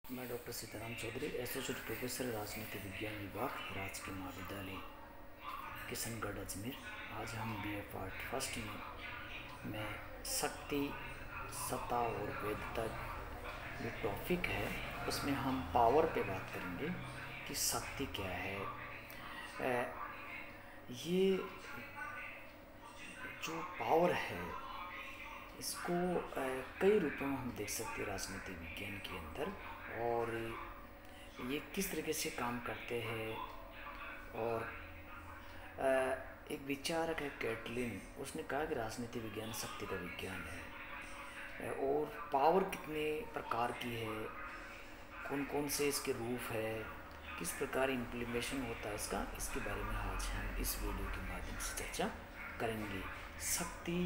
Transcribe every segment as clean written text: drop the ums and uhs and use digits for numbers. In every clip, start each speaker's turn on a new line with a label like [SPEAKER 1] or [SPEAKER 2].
[SPEAKER 1] मैं doctor Sitaram Chaudhary, associate professor राजनीति विज्ञान विभाग, राजकीय महाविद्यालय किशनगढ़ अजमेर। आज हम बीए पार्ट फर्स्ट में शक्ति, सत्ता और वैधता जो टॉपिक है उसमें हम पावर पे बात करेंगे कि शक्ति क्या है। ये जो पावर है इसको कई रूपों में हम देख सकते हैं राजनीति विज्ञान के अंदर, और ये किस तरीके से काम करते हैं। और एक विचारक है कैटलिन, उसने कहा कि राजनीति विज्ञान शक्ति का विज्ञान है। और पावर कितने प्रकार की है, कौन कौन से इसके रूप है, किस प्रकार इम्प्लीमेशन होता है इसके बारे में आज हम इस वीडियो के माध्यम से चर्चा करेंगे। शक्ति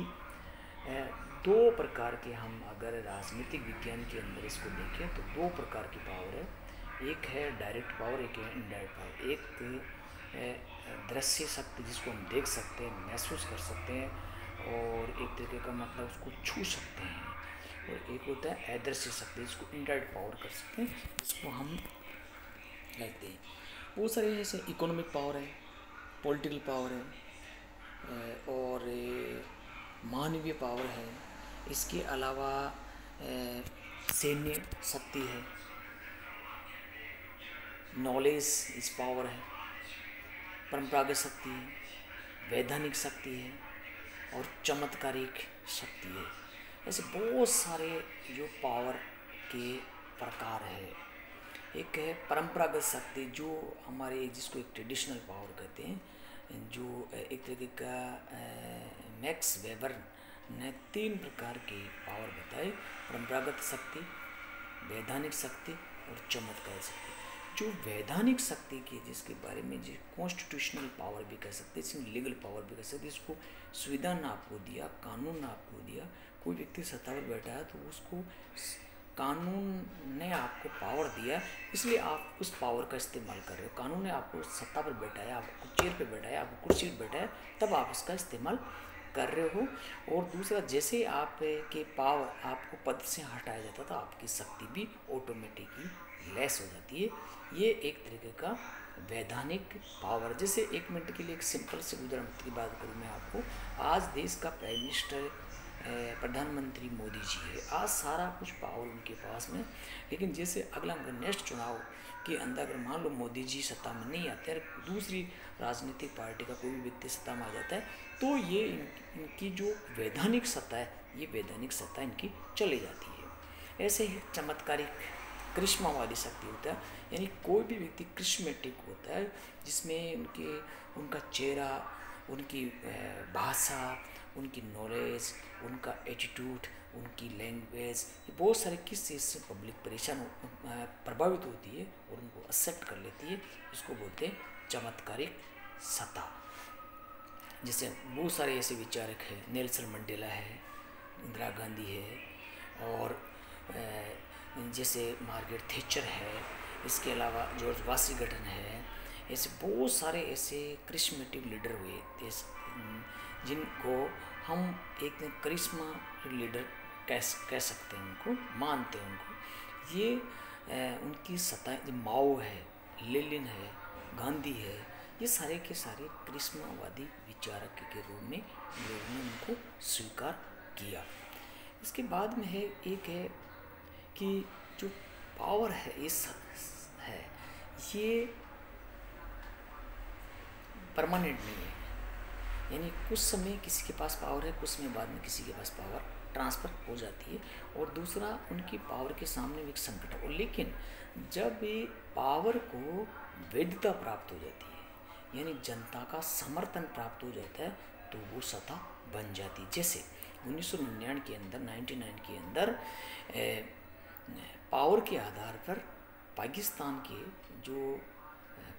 [SPEAKER 1] दो प्रकार के, हम अगर राजनीतिक विज्ञान के अंदर इसको देखें तो दो प्रकार की पावर है। एक है डायरेक्ट पावर, एक है इनडायरेक्ट पावर। एक दृश्य शक्ति जिसको हम देख सकते हैं, महसूस कर सकते हैं, और एक तरीके का मतलब उसको छू सकते हैं। और एक होता है अदृश्य शक्ति जिसको इनडायरेक्ट पावर कर सकते हैं, जिसको हम कहते हैं। बहुत सारे जैसे इकोनॉमिक पावर है, पॉलिटिकल पावर है, और मानवीय पावर है। इसके अलावा सैन्य शक्ति है, नॉलेज इस पावर है, परंपरागत शक्ति है, वैधानिक शक्ति है, और चमत्कारिक शक्ति है। ऐसे बहुत सारे जो पावर के प्रकार है। एक है परंपरागत शक्ति जो हमारे जिसको एक ट्रेडिशनल पावर कहते हैं, जो एक तरीके का मैक्स वेबर ने 3 प्रकार के पावर बताए: परंपरागत शक्ति, वैधानिक शक्ति और चमत्कार शक्ति। जो वैधानिक शक्ति की जिसके बारे में जो कॉन्स्टिट्यूशनल पावर भी कह सकते हैं, इसमें लीगल पावर भी कह सकते हैं। इसको संविधान आपको दिया, कानून आपको दिया, कोई व्यक्ति सत्ता पर बैठा है तो उसको कानून ने आपको पावर दिया, इसलिए आप उस पावर का इस्तेमाल कर रहे हो। कानून ने आपको सत्ता पर बैठाया, आपको चेयर पे बैठाया, आपको कुर्सी पर बैठाया, तब आप इसका इस्तेमाल कर रहे हो। और दूसरा, जैसे आप के पावर आपको पद से हटाया जाता था, आपकी शक्ति भी ऑटोमेटिकली लेस हो जाती है। ये एक तरीके का वैधानिक पावर। जैसे 1 मिनट के लिए एक सिंपल से उदाहरण की बात करूँ मैं आपको। आज देश का प्राइम मिनिस्टर प्रधानमंत्री मोदी जी है। आज सारा कुछ पावर उनके पास में, लेकिन जैसे अगला नेक्स्ट चुनाव के अंदर अगर मान लो मोदी जी सत्ता में नहीं आते और दूसरी राजनीतिक पार्टी का कोई भी व्यक्ति सत्ता में आ जाता है, तो ये इनकी जो वैधानिक सत्ता है, ये वैधानिक सत्ता इनकी चली जाती है। ऐसे ही चमत्कारिक करिश्मावादी शक्ति होता है, यानी कोई भी व्यक्ति करिश्मेटिक होता है, जिसमें उनका चेहरा, उनकी भाषा, उनकी नॉलेज, उनका एटीट्यूड, उनकी लैंग्वेज, ये बहुत सारे किस चीज़ से पब्लिक प्रभावित होती है और उनको एक्सेप्ट कर लेती है। इसको बोलते हैं चमत्कारिक सत्ता। जैसे बहुत सारे ऐसे विचारक हैं, नेल्सन मंडेला है, इंदिरा गांधी है, और जैसे मार्garet थैचर है, इसके अलावा जॉर्ज वाशिंगटन है। ऐसे बहुत सारे ऐसे करिश्मेटिक लीडर हुए जिनको हम एक करिश्मा लीडर कह सकते हैं, उनको मानते हैं उनको। ये उनकी सत्ता, माओ है, लेनिन है, गांधी है, ये सारे के सारे करिश्मावादी विचारक के रूप में लोगों ने उनको स्वीकार किया। इसके बाद में है एक है कि जो पावर है ये परमानेंट नहीं है, यानी कुछ समय किसी के पास पावर है, कुछ समय बाद में किसी के पास पावर ट्रांसफ़र हो जाती है। और दूसरा, उनकी पावर के सामने भी एक संकट हो, लेकिन जब ये पावर को वैधता प्राप्त हो जाती है, यानी जनता का समर्थन प्राप्त हो जाता है, तो वो सत्ता बन जाती है। जैसे 1999 के अंदर 99 के अंदर पावर के आधार पर पाकिस्तान के जो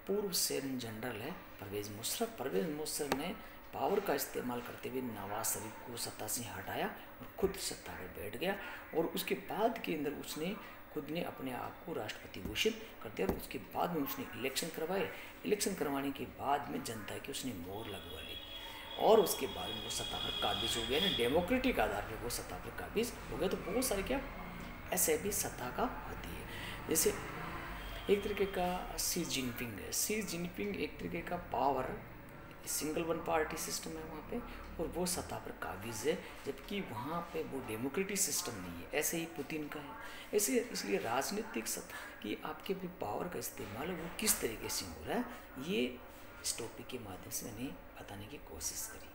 [SPEAKER 1] पूर्व सैन्य जनरल है परवेज़ मुशर्रफ ने पावर का इस्तेमाल करते हुए नवाज शरीफ को सत्ता से हटाया और खुद सत्ता पर बैठ गया। और उसके बाद के अंदर उसने खुद ने अपने आप को राष्ट्रपति घोषित कर दिया, और उसके बाद में उसने इलेक्शन करवाए। इलेक्शन करवाने के बाद में जनता की उसने मोहर लगवा ली, और उसके बाद में वो सत्ता पर काबिज हो गया। ना डेमोक्रेटिक आधार पर वो सत्ता पर काबिज हो गया। तो बहुत सारे क्या ऐसे भी सत्ता का होती है। जैसे एक तरीके का सी जिनपिंग है। सी जिनपिंग एक तरीके का power single one party system है वहाँ पे, और वो सत्ता पर काबिज है, जबकि वहाँ पे वो डेमोक्रेटिक सिस्टम नहीं है। ऐसे ही पुतिन का है। ऐसे इसलिए राजनीतिक सत्ता की आपके भी पावर का इस्तेमाल है वो किस तरीके से हो रहा है, ये इस टॉपिक के माध्यम से मैंने बताने की कोशिश करी।